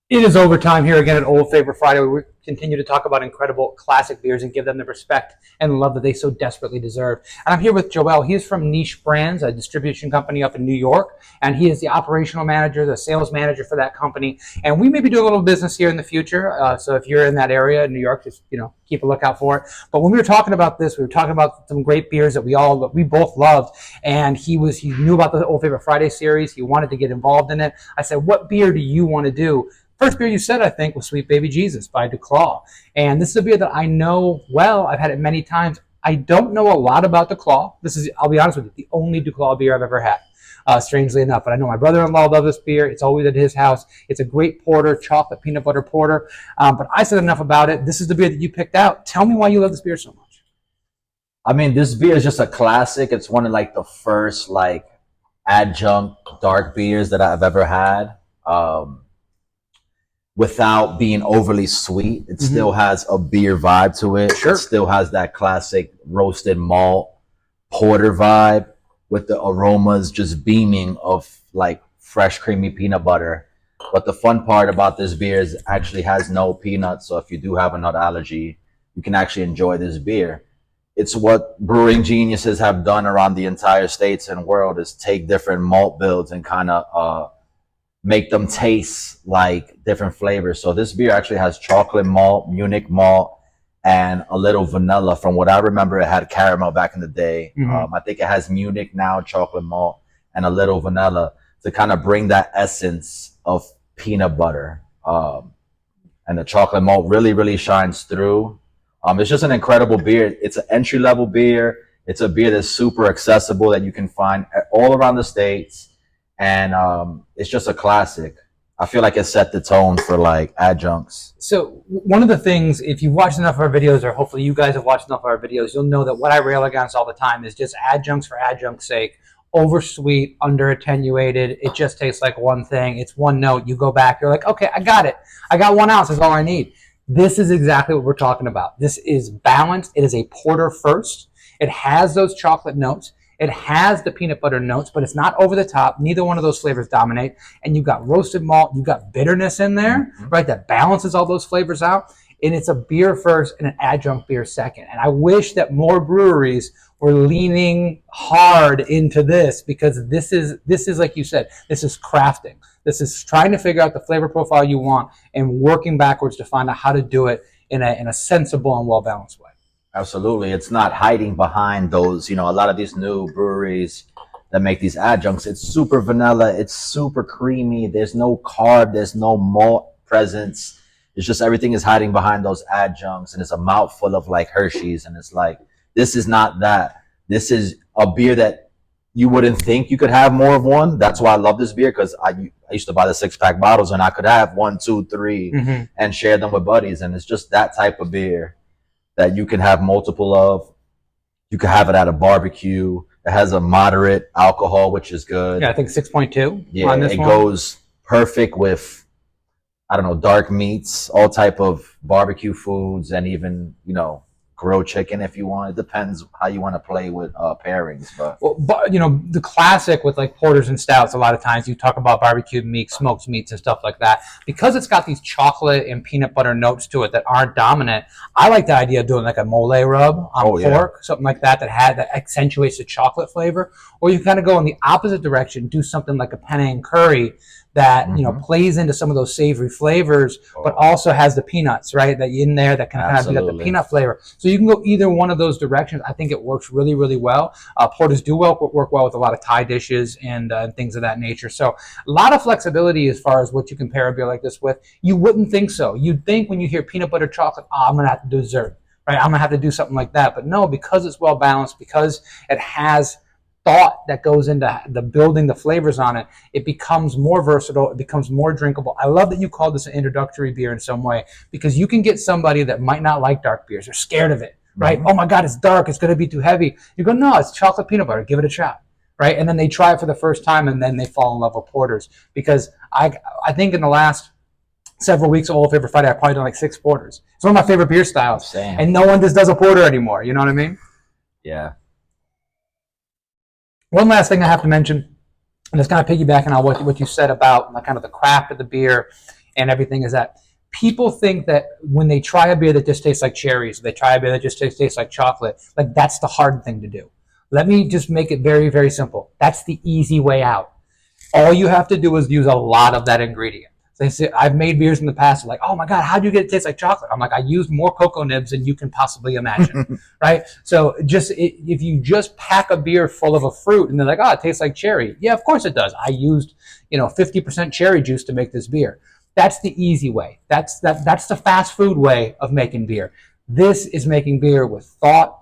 It is overtime here again at Old Favorite Friday. We continue to talk about incredible classic beers and give them the respect and love that they so desperately deserve. And I'm here with Joel. He is from Niche Brands, a distribution company up in New York, and he is the operational manager, the sales manager for that company. And we may be doing a little business here in the future. So if you're in that area in New York, just keep a lookout for it. But when we were talking about this, we were talking about some great beers that we both loved. And he knew about the Old Favorite Friday series. He wanted to get involved in it. I said, "What beer do you want to do?" First beer you said, I think, was Sweet Baby Jesus by Duclaw. And this is a beer that I know well. I've had it many times. I don't know a lot about Duclaw. This is, I'll be honest with you, the only Duclaw beer I've ever had, strangely enough. But I know my brother-in-law loves this beer. It's always at his house. It's a great porter, chocolate peanut butter porter. But I said enough about it. This is the beer that you picked out. Tell me why you love this beer so much. I mean, this beer is just a classic. It's one of the first adjunct dark beers that I've ever had. Without being overly sweet, it still has a beer vibe to it. Sure. It still has that classic roasted malt porter vibe with the aromas just beaming of fresh creamy peanut butter. But the fun part about this beer is it actually has no peanuts. So if you do have a nut allergy, you can actually enjoy this beer. It's what brewing geniuses have done around the entire states and world, is take different malt builds and kind of make them taste like different flavors. So this beer actually has chocolate malt, Munich malt, and a little vanilla. From what I remember, it had caramel back in the day. I think it has Munich now, chocolate malt, and a little vanilla to kind of bring that essence of peanut butter. And the chocolate malt really, really shines through. It's just an incredible beer. It's an entry-level beer. It's a beer that's super accessible that you can find all around the States. And it's just a classic. I feel like it set the tone for adjuncts. So one of the things, if you've watched enough of our videos, or hopefully you guys have watched enough of our videos, you'll know that what I rail against all the time is just adjuncts for adjunct's sake. Oversweet, under attenuated. It just tastes like one thing. It's one note. You go back, you're like, okay, I got it. I got 1 ounce. That's all I need. This is exactly what we're talking about. This is balanced. It is a porter first. It has those chocolate notes. It has the peanut butter notes, but it's not over the top. Neither one of those flavors dominate. And you've got roasted malt, you've got bitterness in there, right? That balances all those flavors out. And it's a beer first and an adjunct beer second. And I wish that more breweries were leaning hard into this, because this is like you said, this is crafting. This is trying to figure out the flavor profile you want and working backwards to find out how to do it in a sensible and well-balanced way. Absolutely. It's not hiding behind those, a lot of these new breweries that make these adjuncts. It's super vanilla. It's super creamy. There's no carb. There's no malt presence. It's just everything is hiding behind those adjuncts. And it's a mouthful of Hershey's. And it's this is not that. This is a beer that you wouldn't think you could have more of one. That's why I love this beer, because I used to buy the 6-pack bottles and I could have 1, 2, 3 and share them with buddies. And it's just that type of beer that you can have multiple of. You can have it at a barbecue. It has a moderate alcohol, which is good. Yeah, I think 6.2 yeah, on this it one. Goes perfect with, I don't know, dark meats, all type of barbecue foods, and even, grilled chicken if you want. It depends how you want to play with pairings. But the classic with porters and stouts, a lot of times you talk about barbecued meat, smoked meats and stuff like that. Because it's got these chocolate and peanut butter notes to it that aren't dominant, I like the idea of doing a mole rub on pork, something like that accentuates the chocolate flavor. Or you kind of go in the opposite direction, do something like a penne and curry that plays into some of those savory flavors, but also has the peanuts, right? That in there that can kind of be the peanut flavor. So you can go either one of those directions. I think it works really, really well. Porters do work well with a lot of Thai dishes and things of that nature. So a lot of flexibility as far as what you can pair a beer like this with. You wouldn't think so. You'd think when you hear peanut butter chocolate, I'm gonna have to do dessert, right? I'm gonna have to do something like that. But no, because it's well balanced, because it has thought that goes into the building the flavors on it, it becomes more versatile, it becomes more drinkable. I love that you called this an introductory beer in some way, because you can get somebody that might not like dark beers, they're scared of it, right? Oh my God, it's dark, it's going to be too heavy. You go, no, it's chocolate peanut butter, give it a shot, right? And then they try it for the first time and then they fall in love with porters. Because I think in the last several weeks of Old Favorite Friday, I've probably done 6 porters. It's one of my favorite beer styles. Same. And no one just does a porter anymore, you know what I mean? Yeah. One last thing I have to mention, and it's kind of piggybacking on what you said about kind of the craft of the beer, and everything is that people think that when they try a beer that just tastes like cherries, they try a beer that just tastes like chocolate, like that's the hard thing to do. Let me just make it very, very simple. That's the easy way out. All you have to do is use a lot of that ingredient. They say, I've made beers in the past like, oh my God, how do you get it to taste like chocolate? I'm like, I use more cocoa nibs than you can possibly imagine, right? So if you just pack a beer full of a fruit and they're like, oh, it tastes like cherry. Yeah, of course it does. I used 50% cherry juice to make this beer. That's the easy way. That's the fast food way of making beer. This is making beer with thought,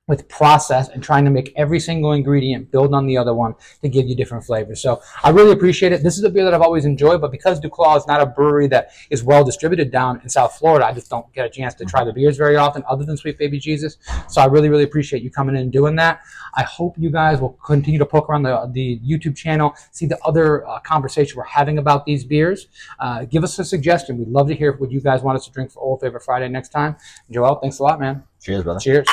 with process, and trying to make every single ingredient build on the other one to give you different flavors. So I really appreciate it. This is a beer that I've always enjoyed, but because Duclaw is not a brewery that is well distributed down in South Florida, I just don't get a chance to try the beers very often other than Sweet Baby Jesus. So I really, really appreciate you coming in and doing that. I hope you guys will continue to poke around the YouTube channel, see the other conversation we're having about these beers. Give us a suggestion. We'd love to hear what you guys want us to drink for Old Favorite Friday next time. Joel, thanks a lot, man. Cheers, brother. Cheers.